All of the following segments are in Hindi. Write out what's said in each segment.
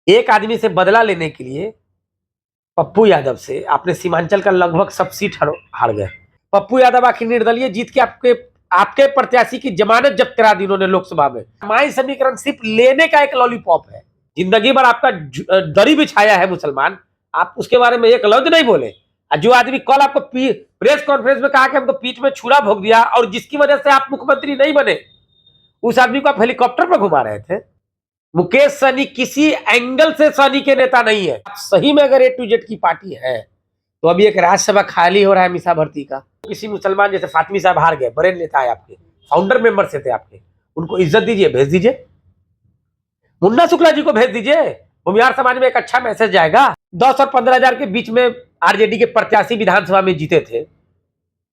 एक आदमी से बदला लेने के लिए पप्पू यादव से आपने सीमांचल का लगभग सब सीट हार गए। पप्पू यादव आखिर निर्दलीय जीत के आपके प्रत्याशी की जमानत जब्त करा दी उन्होंने लोकसभा में। माई समीकरण सिर्फ लेने का एक लॉलीपॉप है। जिंदगी भर आपका दरी बिछाया है मुसलमान, आप उसके बारे में एक लफ्ज नहीं बोले। जो आदमी कल आपको प्रेस कॉन्फ्रेंस में कहा कि हमको पीठ में छुरा भोग दिया और जिसकी वजह से आप मुख्यमंत्री नहीं बने, उस आदमी को आप हेलीकॉप्टर पर घुमा रहे थे। मुकेश सहनी किसी एंगल से सहनी के नेता नहीं है। आप सही में अगर ए टू जेड की पार्टी है तो अभी एक राज्यसभा खाली हो रहा है मीसा भर्ती का। किसी मुसलमान जैसे फातिमी साहब हार गए, बड़े नेता है आपके, फाउंडर मेंबर से थे आपके, उनको इज्जत दीजिए, भेज दीजिए। मुन्ना शुक्ला जी को भेज दीजिए, भूमिहार समाज में एक अच्छा मैसेज जाएगा। 10 और 15,000 के बीच में आरजेडी के प्रत्याशी विधानसभा में जीते थे,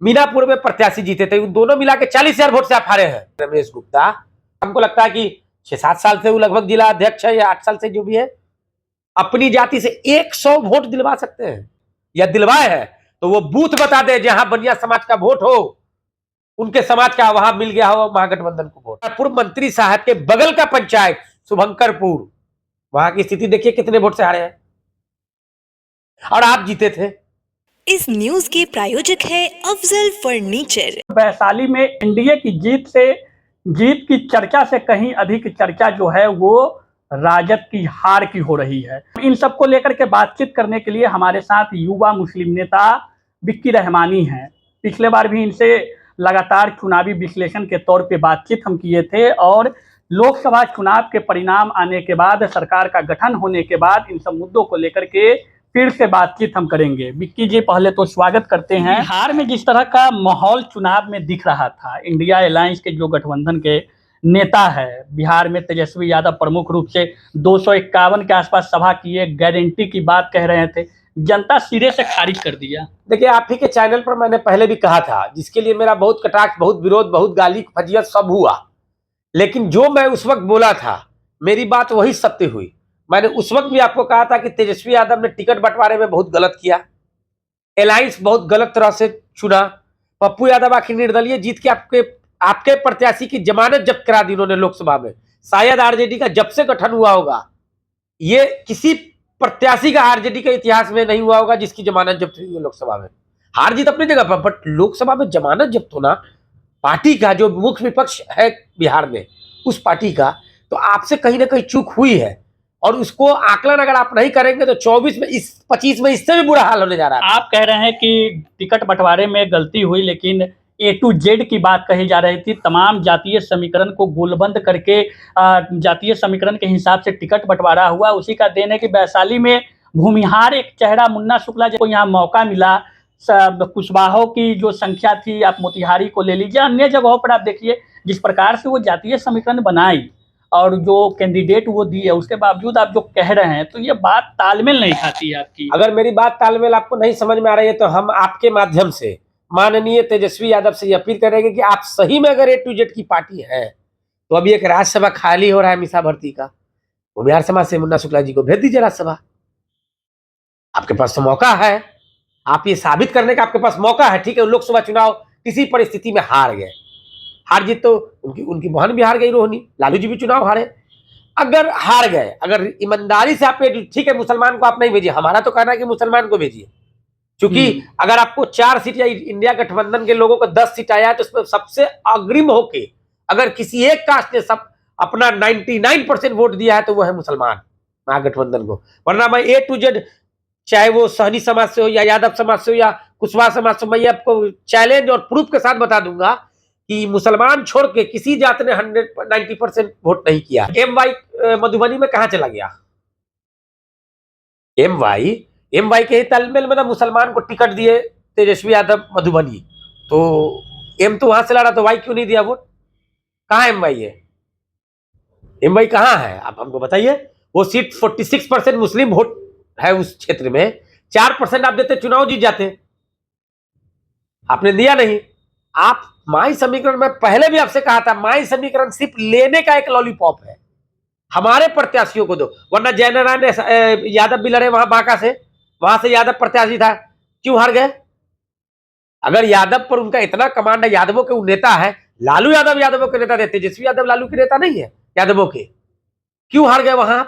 मीनापुर में प्रत्याशी जीते थे, उन दोनों मिला के 40,000 वोट से आप हारे हैं। रमेश गुप्ता, हमको लगता है कि 6-7 साल से वो लगभग जिला अध्यक्ष है या 8 साल से जो भी है, अपनी जाति से 100 वोट दिलवा सकते हैं या दिलवाए हैं। तो वो बूथ बता दे जहां बनिया समाज का वोट हो, उनके समाज का, वहां मिल गया हो महागठबंधन को वोट। पूर्व मंत्री साहब के बगल का पंचायत शुभंकरपुर, वहां की स्थिति देखिए कितने वोट से हारे हैं और आप जीते थे। इस न्यूज के प्रायोजक है अफजल फर्नीचर। वैशाली में एनडीए की जीत की चर्चा से कहीं अधिक चर्चा जो है वो राजद की हार की हो रही है। इन सबको लेकर के बातचीत करने के लिए हमारे साथ युवा मुस्लिम नेता विक्की रहमानी हैं। पिछले बार भी इनसे लगातार चुनावी विश्लेषण के तौर पे बातचीत हम किए थे और लोकसभा चुनाव के परिणाम आने के बाद, सरकार का गठन होने के बाद इन सब मुद्दों को लेकर के फिर से बातचीत हम करेंगे। विक्की जी, पहले तो स्वागत करते हैं। बिहार में जिस तरह का माहौल चुनाव में दिख रहा था, इंडिया अलायंस के जो गठबंधन के नेता है, बिहार में तेजस्वी यादव प्रमुख रूप से 251 के आसपास सभा किए, गारंटी की बात कह रहे थे, जनता सिरे से खारिज कर दिया। देखिए, आप ही के चैनल पर मैंने पहले भी कहा था, जिसके लिए मेरा बहुत कटाक्ष, बहुत विरोध, बहुत गाली फजियत सब हुआ, लेकिन जो मैं उस वक्त बोला था मेरी बात वही सत्य हुई। मैंने उस वक्त भी आपको कहा था कि तेजस्वी यादव ने टिकट बंटवारे में बहुत गलत किया, अलायंस बहुत गलत तरह से चुना। पप्पू यादव आखिर निर्दलीय जीत के आपके प्रत्याशी की जमानत जब्त करा दी उन्होंने लोकसभा में। शायद आरजेडी का जब से गठन हुआ होगा, ये किसी प्रत्याशी का आरजेडी के इतिहास में नहीं हुआ होगा जिसकी जमानत जब्त हुई लोकसभा में। हार जीत अपनी जगह पर, बट लोकसभा में जमानत जब्त होना पार्टी का जो मुख्य विपक्ष है बिहार में, उस पार्टी का, तो आपसे कहीं ना कहीं चूक हुई है और उसको आकलन अगर आप नहीं करेंगे तो 25 में इससे भी बुरा हाल होने जा रहा है। आप कह रहे हैं कि टिकट बंटवारे में गलती हुई, लेकिन ए टू जेड की बात कही जा रही थी। तमाम जातीय समीकरण को गोलबंद करके जातीय समीकरण के हिसाब से टिकट बंटवारा हुआ। उसी का देन है कि वैशाली में भूमिहार एक चेहरा मुन्ना शुक्ला जी को यहाँ मौका मिला। कुशवाहों की जो संख्या थी, आप मोतिहारी को ले लीजिए, अन्य जगहों पर आप देखिए जिस प्रकार से वो जातीय समीकरण बनाई और जो कैंडिडेट वो दी है, उसके बावजूद आप जो कह रहे हैं तो ये बात तालमेल नहीं खाती है आपकी। अगर मेरी बात तालमेल आपको नहीं समझ में आ रही है तो हम आपके माध्यम से माननीय तेजस्वी यादव से ये अपील करेंगे कि आप सही में अगर ए टू जेड की पार्टी है तो अभी एक राज्यसभा खाली हो रहा है मीसा भर्ती का, वो बिहार समाज से मुन्ना शुक्ला जी को भेज दीजिए राज्यसभा। आपके पास तो मौका है, आप ये साबित करने का आपके पास मौका है। ठीक है, लोकसभा चुनाव किसी परिस्थिति में हार गए, हार जीत तो उनकी बहन भी हार गई, रोहिणी, लालू जी भी चुनाव हारे। अगर हार गए, अगर ईमानदारी से आप, ठीक है मुसलमान को आप नहीं भेजिए, हमारा तो कहना है कि मुसलमान को भेजिए, क्योंकि अगर आपको 4 सीट या इंडिया गठबंधन के लोगों को 10 सीट आया है तो उसमें सबसे अग्रिम होके अगर किसी एक कास्ट ने सब अपना 99% वोट दिया है तो वो है मुसलमान महागठबंधन को। वरना मैं ए टू जेड, चाहे वो सहनी समाज से हो या यादव समाज से हो या कुशवाहा समाज से, मैं आपको चैलेंज और प्रूफ के साथ बता दूंगा कि मुसलमान छोड़ के किसी जात ने 90% वोट नहीं किया। MY मधुबनी में कहां चला गया? MY के ही तालमेल में ना मुसलमान को टिकट दिए तेजस्वी यादव मधुबनी, तो एम तो वहां से लड़ा, तो वाई क्यों नहीं दिया वोट? कहां MY है? MY कहां है आप हमको बताइए। वो सीट 46% मुस्लिम वोट है उस क्षेत्र में, 4% आप देते चुनाव जीत जाते, आपने दिया नहीं। आप माई समीकरण में पहले भी आपसे कहा था, माई समीकरण सिर्फ लेने का एक लॉलीपॉप है, हमारे प्रत्याशियों को दो। वरना जयनारायण यादव भी लड़े वहां बांका से, वहां से यादव प्रत्याशी था, क्यों हार गए? अगर यादव पर उनका इतना कमांड है, यादवों के नेता है, लालू यादव यादवों के नेता थे, तेजस्वी यादव लालू के नेता नहीं है यादवों के, क्यों हार गए वहां?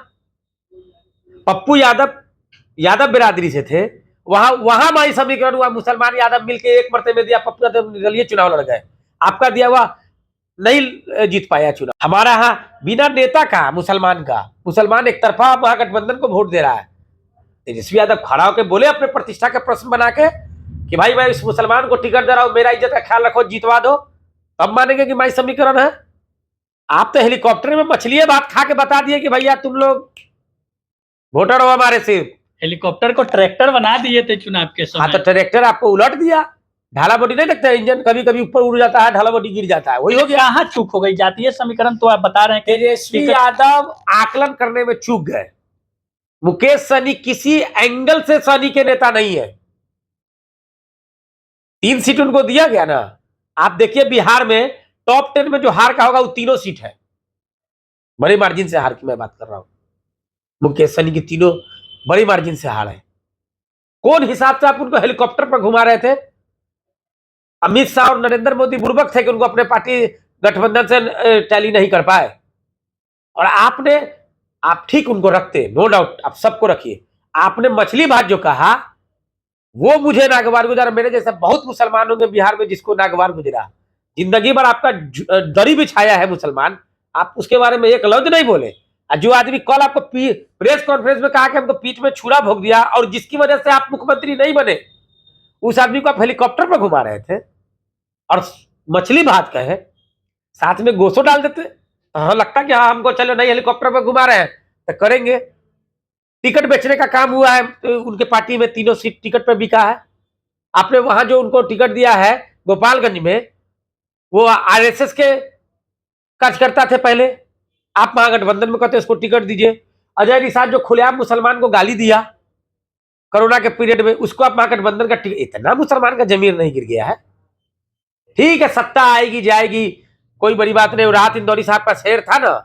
पप्पू यादव बिरादरी से थे, वहां माई समीकरण हुआ, मुसलमान यादव मिलके एक मरते में दिया, पप्पू यादव निर्दलीय चुनाव लड़ गए। आपका दिया हुआ नहीं जीत पाया चुनाव। हमारा यहाँ बिना नेता का मुसलमान एक तरफा महागठबंधन को वोट दे रहा है। तेजस्वी यादव खड़ा होकर बोले अपने प्रतिष्ठा का प्रश्न बना के कि भाई मैं इस मुसलमान को टिकट दे रहा हूं, मेरा इज्जत का ख्याल रखो, जितवा दो, तब मानेंगे कि माई समीकरण है। आप तो हेलीकॉप्टर में मछली भात खा के बता दिए कि भैया तुम लोग वोटर हो हमारे सिर्फ। हेलीकॉप्टर को ट्रैक्टर बना दिए थे चुनाव के समय। हाँ, तो ट्रैक्टर आपको उलट दिया। ढाला बोटी नहीं लगता है, इंजन कभी कभी ऊपर उड़ जाता है, ढाला बोटी गिर जाता है, वही हो गया। कहाँ चूक हो गई? जातीय समीकरण तो आप बता रहे हैं कि तेजस्वी यादव आकलन करने में चूक गए। मुकेश सहनी किसी एंगल से सहनी के नेता नहीं है। 3 सीट उनको दिया गया ना। आप देखिए बिहार में टॉप 10 में जो हार का होगा वो तीनों सीट है, बड़े मार्जिन से हार की मैं बात कर रहा हूं। मुकेश सहनी की तीनों बड़ी मार्जिन से हार है। कौन हिसाब से आप उनको हेलीकॉप्टर पर घुमा रहे थे? अमित शाह और नरेंद्र मोदी बुर्बक थे कि उनको अपने पार्टी गठबंधन से टैली नहीं कर पाए, और आप ठीक उनको रखते, नो डाउट, आप सबको रखिए। आपने मछली भात जो कहा वो मुझे नागवार गुजरा। मेरे जैसे बहुत मुसलमान होंगे बिहार में जिसको नागवार गुजरा। जिंदगी भर आपका दरी बिछाया है मुसलमान, आप उसके बारे में एक लफ्ज नहीं बोले। जो आदमी कल आपको प्रेस कॉन्फ्रेंस में कहा कि हमको पीठ में छुरा भोग दिया और जिसकी वजह से आप मुख्यमंत्री नहीं बने, उस आदमी को आप हेलीकॉप्टर पर घुमा रहे थे और मछली भात कहे, साथ में गोशो डाल देते। हाँ, लगता कि हाँ हमको चलो नहीं हेलीकॉप्टर पर घुमा रहे हैं तो करेंगे। टिकट बेचने का काम हुआ है तो उनके पार्टी में तीनों सीट टिकट पर बिका है। आपने वहां जो उनको टिकट दिया है गोपालगंज में, वो आरएसएस के कार्यकर्ता थे पहले, आप महागठबंधन में कहते उसको टिकट दीजिए। अजय निषाद जो खुलेआम मुसलमान को गाली दिया कोरोना के पीरियड में, उसको आप महागठबंधन का टिकट। इतना मुसलमान का जमीर नहीं गिर गया है। ठीक है, सत्ता आएगी जाएगी, कोई बड़ी बात नहीं। राहत इंदौरी साहब का शेर था ना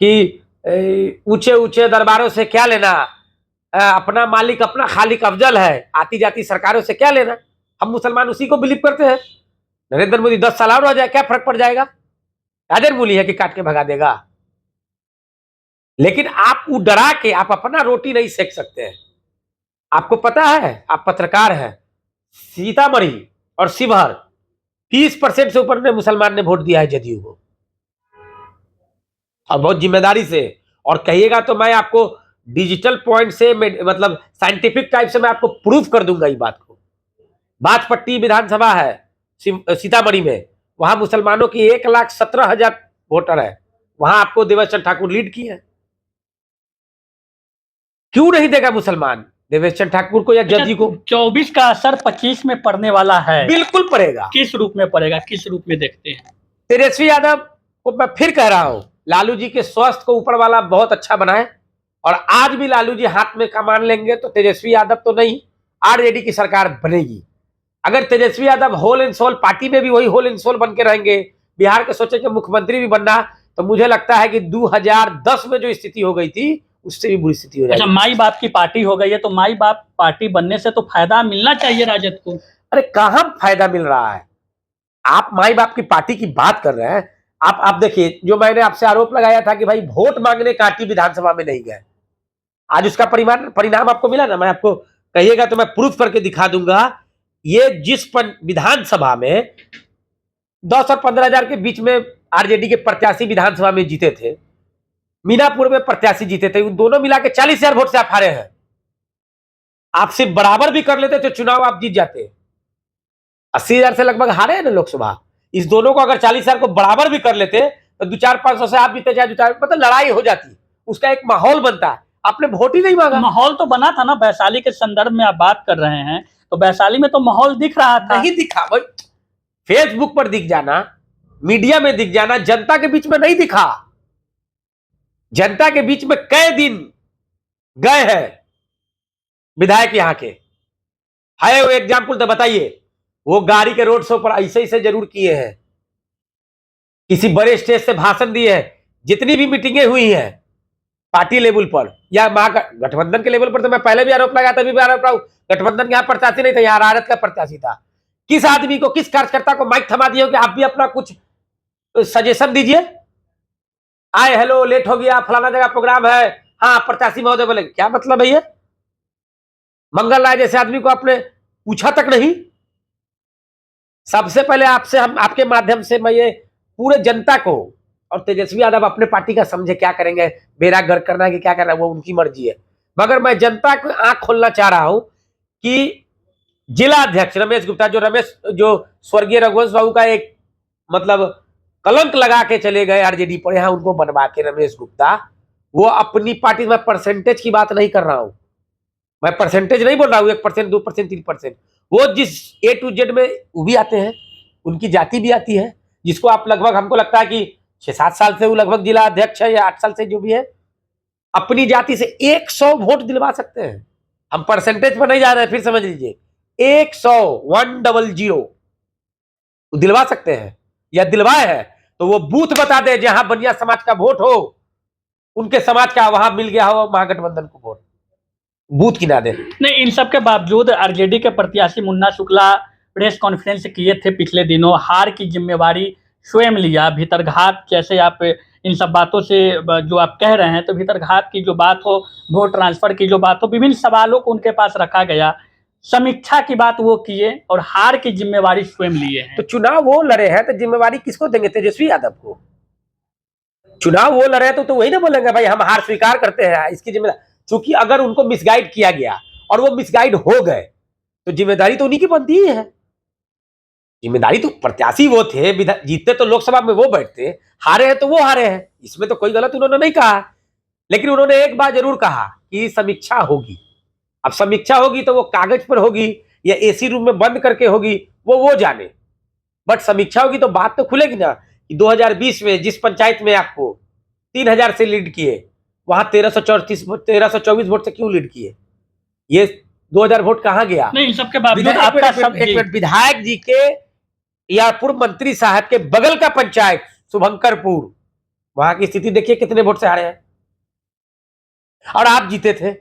कि ऊंचे ऊंचे दरबारों से क्या लेना, अपना मालिक अपना खालिक अफजल है, आती जाती सरकारों से क्या लेना। हम मुसलमान उसी को बिलीव करते हैं। नरेंद्र मोदी 10 साल और हो जाए, क्या फर्क पड़ जाएगा? गाजर मूली है कि काट के भगा देगा। लेकिन आप वो डरा के आप अपना रोटी नहीं सेक सकते हैं। आपको पता है, आप पत्रकार हैं, सीतामढ़ी और शिवहर 30% से ऊपर ने मुसलमान ने वोट दिया है जदयू को, और बहुत जिम्मेदारी से। और कहिएगा तो मैं आपको डिजिटल पॉइंट से, मतलब साइंटिफिक टाइप से मैं आपको प्रूफ कर दूंगा ये बात को। बाजपट्टी विधानसभा है सीतामढ़ी में, वहां मुसलमानों की 1,17,000 वोटर है, वहां आपको देवेश चंद्र ठाकुर लीड की है। क्यों नहीं देगा मुसलमान देवेश चंद्र ठाकुर को या जदयू को? 24 का असर 25 में पड़ने वाला है। बिल्कुल पड़ेगा। किस रूप में पड़ेगा, किस रूप में देखते हैं? तेजस्वी यादव को मैं फिर कह रहा हूं, लालू जी के स्वास्थ्य को ऊपर वाला बहुत अच्छा बनाए, और आज भी लालू जी हाथ में कमान लेंगे तो तेजस्वी यादव तो नहीं, आरजेडी की सरकार बनेगी। अगर Tejashwi Yadav whole and soul, party में भी वही होल एंड सोल बन के रहेंगे, बिहार के सोचे कि मुख्यमंत्री भी बनना, तो मुझे लगता है कि 2010 में जो स्थिति हो गई थी उससे भी बुरी स्थिति हो जाएगी। अच्छा, माई बाप की पार्टी हो गई है, तो माई बाप पार्टी बनने से तो फायदा मिलना चाहिए राजद को। अरे कहां फायदा मिल रहा है? आप माई बाप की पार्टी की बात कर रहे हैं। आप देखिए, जो मैंने आपसे आरोप लगाया था कि भाई वोट मांगने कांटी विधानसभा में नहीं गए, आज उसका परिणाम आपको मिला ना। मैं आपको कहिएगा तो मैं प्रूफ करके दिखा दूंगा। ये जिस विधानसभा में 10 और 15,000 के बीच में आरजेडी के प्रत्याशी विधानसभा में जीते थे, मीनापुर में प्रत्याशी जीते थे, उन दोनों मिला के 40,000 वोट से आप हारे हैं। आप सिर्फ बराबर भी कर लेते तो चुनाव आप जीत जाते। 80,000 से लगभग हारे हैं ना लोकसभा। इस दोनों को अगर 40,000 को बराबर भी कर लेते तो 2-4-500 से आप जीते, चाहे मतलब लड़ाई हो जाती, उसका एक माहौल बनता है। आपने वोट ही नहीं मांगा। माहौल तो बना था ना, वैशाली के संदर्भ में आप बात कर रहे हैं, तो वैशाली में तो माहौल दिख रहा था। नहीं दिखा भाई, फेसबुक पर दिख जाना, मीडिया में दिख जाना, जनता के बीच में नहीं दिखा। जनता के बीच में कई दिन गए हैं विधायक यहाँ के, है वो एग्जाम्पल तो बताइए। वो गाड़ी के रोड शो पर ऐसे ऐसे जरूर किए हैं, किसी बड़े स्टेज से भाषण दिए हैं। जितनी भी मीटिंगें हुई हैं पार्टी लेवल पर या गठबंधन के लेवल पर, तो मैं पहले भी आरोप लगाया, तभी भी आरोप लगाऊं, गठबंधन के यहाँ प्रत्याशी नहीं था, यहाँ राजद का प्रत्याशी था। किस आदमी को, किस कार्यकर्ता को माइक थमा दिए कि आप भी अपना कुछ सजेशन दीजिए? आए हेलो लेट हो गया, फलाना जगह प्रोग्राम है, हाँ प्रत्याशी महोदय बोले, क्या मतलब है ये? मंगल राय जैसे आदमी को आपने पूछा तक नहीं। सबसे पहले आपसे, हम आपके माध्यम से मैं ये पूरे जनता को, और तेजस्वी यादव अपने पार्टी का समझे क्या करेंगे, बेड़ा गर्क करना है कि क्या करना है वो उनकी मर्जी है, मगर मैं जनता को आंख खोलना चाह रहा हूं कि जिला अध्यक्ष रमेश गुप्ता, जो स्वर्गीय रघुवंश बाबू का एक मतलब कलंक लगा के चले गए आरजेडी पर, यहां उनको बनवा के रमेश गुप्ता, वो अपनी पार्टी में परसेंटेज की बात नहीं कर रहा हूं, मैं परसेंटेज नहीं बोल रहा हूं, 1%, 2%, 3%, वो जिस A to Z में वो भी आते हैं, उनकी जाति भी आती है, जिसको आप लगभग, हमको लगता है कि 6-7 साल से वो लगभग जिला अध्यक्ष है, या 8 साल से जो भी है, अपनी जाति से 100 वोट दिलवा सकते हैं। हम परसेंटेज पर नहीं जा रहे हैं, फिर समझ लीजिए 100 दिलवा सकते हैं, या दिलवाए हैं तो वो बूथ बता दे जहां बनिया समाज का वोट हो, उनके समाज का, वहां मिल गया हो महागठबंधन को वोट, बूथ गिना दे। नहीं, इन सब के बावजूद आरजेडी के प्रत्याशी मुन्ना शुक्ला प्रेस कॉन्फ्रेंस किए थे पिछले दिनों, हार की जिम्मेवारी स्वयं लिया। भीतरघात, जैसे आप इन सब बातों से जो आप कह रहे हैं, तो भीतरघात की जो बात हो, वोट ट्रांसफर की जो बात हो, विभिन्न सवालों को उनके पास रखा गया, समीक्षा की बात वो किए और हार की जिम्मेवारी स्वयं लिए हैं। तो चुनाव वो लड़े हैं तो जिम्मेवारी किसको देंगे? तेजस्वी यादव को। चुनाव वो लड़े तो वही ना बोलेंगे भाई हम हार स्वीकार करते हैं, इसकी जिम्मेदारी, क्योंकि अगर उनको मिसगाइड किया गया और वो मिसगाइड हो गए तो जिम्मेदारी तो उन्हीं की बनती ही है। जिम्मेदारी तो, प्रत्याशी वो थे, जीतते तो लोकसभा में वो बैठते, हारे हैं तो वो हारे हैं, इसमें तो कोई गलत उन्होंने नहीं कहा, लेकिन उन्होंने एक बात जरूर कहा कि समीक्षा होगी। अब समीक्षा होगी तो वो कागज पर होगी या एसी रूम में बंद करके होगी, वो जाने, बट समीक्षा होगी तो बात तो खुलेगी ना कि 2020 में जिस पंचायत में आपको 3000 से लीड किए, वहां 1324 वोट से क्यों लीड किए? ये 2000 वोट कहां गया? नहीं, इन सबके बावजूद आपका सब विधायक जी के या पूर्व मंत्री साहब के बगल का पंचायत शुभंकरपुर, वहां की स्थिति देखिए कितने वोट से हारे हैं, और आप जीते थे।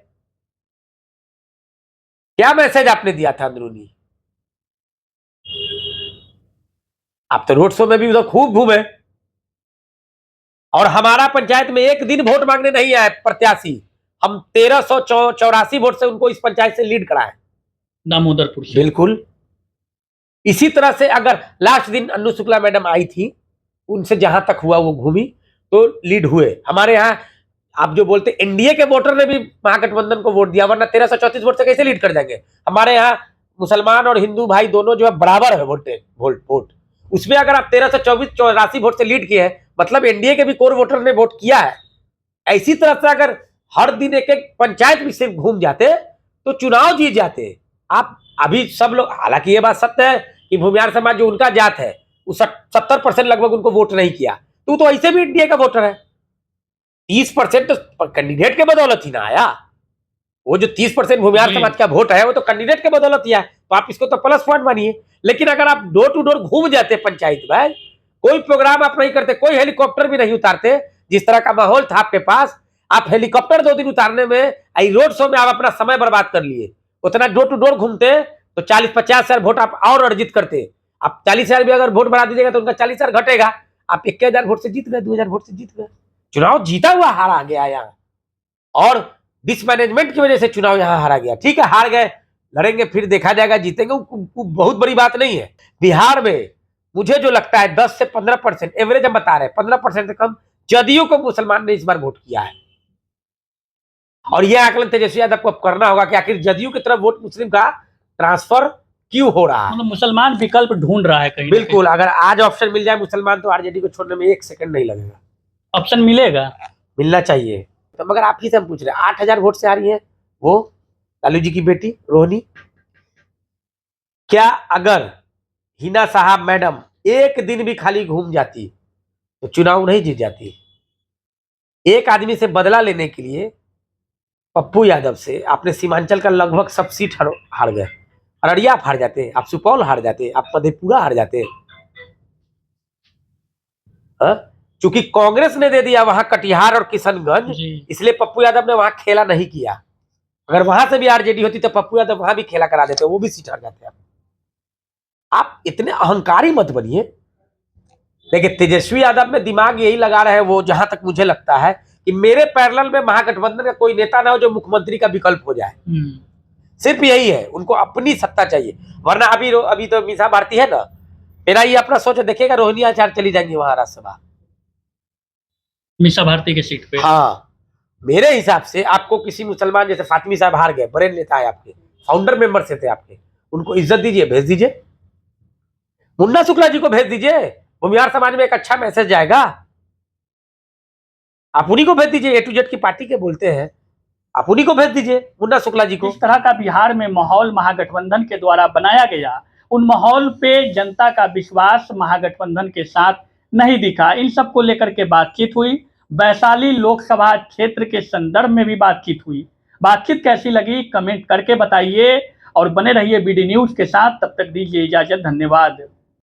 क्या मैसेज आपने दिया था अंदरूनी? आप तो रोड शो में भी उधर खूब घूमे, और हमारा पंचायत में एक दिन वोट मांगने नहीं आए प्रत्याशी, हम 1384 वोट से उनको इस पंचायत से लीड कराए, दामोदरपुर से। बिल्कुल इसी तरह से। अगर लास्ट दिन अन्नू शुक्ला मैडम आई थी, उनसे जहां तक हुआ वो घूमी तो लीड हुए। हमारे यहाँ आप जो बोलते एनडीए के वोटर ने भी महागठबंधन को वोट दिया, वरना 1334 वोट से कैसे लीड कर जाएंगे? हमारे यहाँ मुसलमान और हिंदू भाई दोनों जो है बराबर है वोट, उसमें अगर आप 1384 वोट से लीड किए हैं, मतलब एनडीए के भी कोर वोटर ने वोट किया है। ऐसी तरह से अगर हर दिन एक एक पंचायत भी सिर्फ घूम जाते तो चुनाव जीत जाते आप। अभी सब लोग, हालांकि ये बात सत्य है कि भूमिहार समाज जो उनका जात है, वो 70% लगभग उनको वोट नहीं किया, तो ऐसे भी एनडीए का वोटर है। 30% तो कैंडिडेट के बदौलत ही ना आया, वो जो 30% भूमिहार समाज का वोट है वो तो कैंडिडेट के बदौलत ही है, तो आप इसको तो प्लस पॉइंट मानिए। लेकिन अगर आप डोर टू डोर घूम जाते पंचायत में, कोई प्रोग्राम आप नहीं करते, कोई हेलीकॉप्टर भी नहीं उतारते, जिस तरह का माहौल था आपके पास, आप हेलीकॉप्टर 2 दिन उतारने में, रोड शो में आप अपना समय बर्बाद कर लिए। उतना डोर टू डोर घूमते तो 40-50 हजार वोट आप और अर्जित करते। आप 40 हजार भी अगर वोट बढ़ा दीजिएगा तो उनका 40 हजार घटेगा, आप 21,000 वोट से जीत गए, 2,000 वोट से जीत गए। चुनाव जीता हुआ हारा गया यहाँ, और डिसमैनेजमेंट की वजह से चुनाव यहाँ हारा गया। ठीक है, हार गए, लड़ेंगे, फिर देखा जाएगा, जीतेंगे, वो बहुत बड़ी बात नहीं है। बिहार में मुझे जो लगता है 10 से 15%, एवरेज हम बता रहे हैं 15% से कम जदयू को मुसलमान ने इस बार वोट किया है। और यह आकलन तेजस्वी यादव को करना होगा कि आखिर जदयू की तरफ वोट मुस्लिम का ट्रांसफर क्यों हो रहा है। मतलब मुसलमान विकल्प ढूंढ रहा है कहीं। बिल्कुल, अगर आज ऑप्शन मिल जाए मुसलमान, तो आरजेडी को छोड़ने में 1 सेकंड नहीं लगेगा। ऑप्शन मिलेगा, मिलना चाहिए। तो मगर आप ही से हम पूछ रहे हैं, 8,000 वोट से आ रही है वो लालू जी की बेटी रोहिणी। क्या अगर हिना साहब मैडम एक दिन भी खाली घूम जाती तो चुनाव नहीं जीत जाती? एक आदमी से बदला लेने के लिए पप्पू यादव से आपने सीमांचल का लगभग सब सीट हार गए। अररिया आप हार जाते, आप सुपौल हार जाते, आप मधेपुरा हार जाते, चूंकि कांग्रेस ने दे दिया वहां कटिहार और किशनगंज, इसलिए पप्पू यादव ने वहां खेला नहीं किया। अगर वहां से भी आरजेडी होती तो पप्पू यादव वहां भी खेला करा देते, वो भी सीट हार जाते। आप इतने अहंकारी मत बनिए। देखिए, तेजस्वी यादव में दिमाग यही लगा रहे हैं वो, जहां तक मुझे लगता है कि मेरे पैरेलल में महागठबंधन का कोई नेता ना हो जो मुख्यमंत्री का विकल्प हो जाए। सिर्फ यही है, उनको अपनी सत्ता चाहिए। वरना अभी तो मीसा भारती है ना, मेरा ये अपना सोच देखिएगा, रोहिणी आचार्य चली जाएंगी वहां राज्यसभा, मीसा भारती के सीट पे। हाँ, मेरे हिसाब से आपको किसी मुसलमान, जैसे फातिमी साहब हार गए, बड़े नेता है आपके, फाउंडर मेंबर से थे आपके, उनको इज्जत दीजिए, भेज दीजिए। मुन्ना शुक्ला जी को भेज दीजिए, भूमिहार समाज में एक अच्छा मैसेज जाएगा। आप उन्हीं को भेज दीजिए, A to Z की पार्टी के बोलते हैं, आप उन्हीं को भेज दीजिए, मुन्ना शुक्ला जी को। इस तरह का बिहार में माहौल महागठबंधन के द्वारा बनाया गया, उन माहौल पे जनता का विश्वास महागठबंधन के साथ नहीं दिखा। इन सब को लेकर के बातचीत हुई। वैशाली लोकसभा क्षेत्र के संदर्भ में भी बातचीत हुई। बातचीत कैसी लगी कमेंट करके बताइए और बने रहिए BD न्यूज के साथ। तब तक दीजिए इजाजत, धन्यवाद।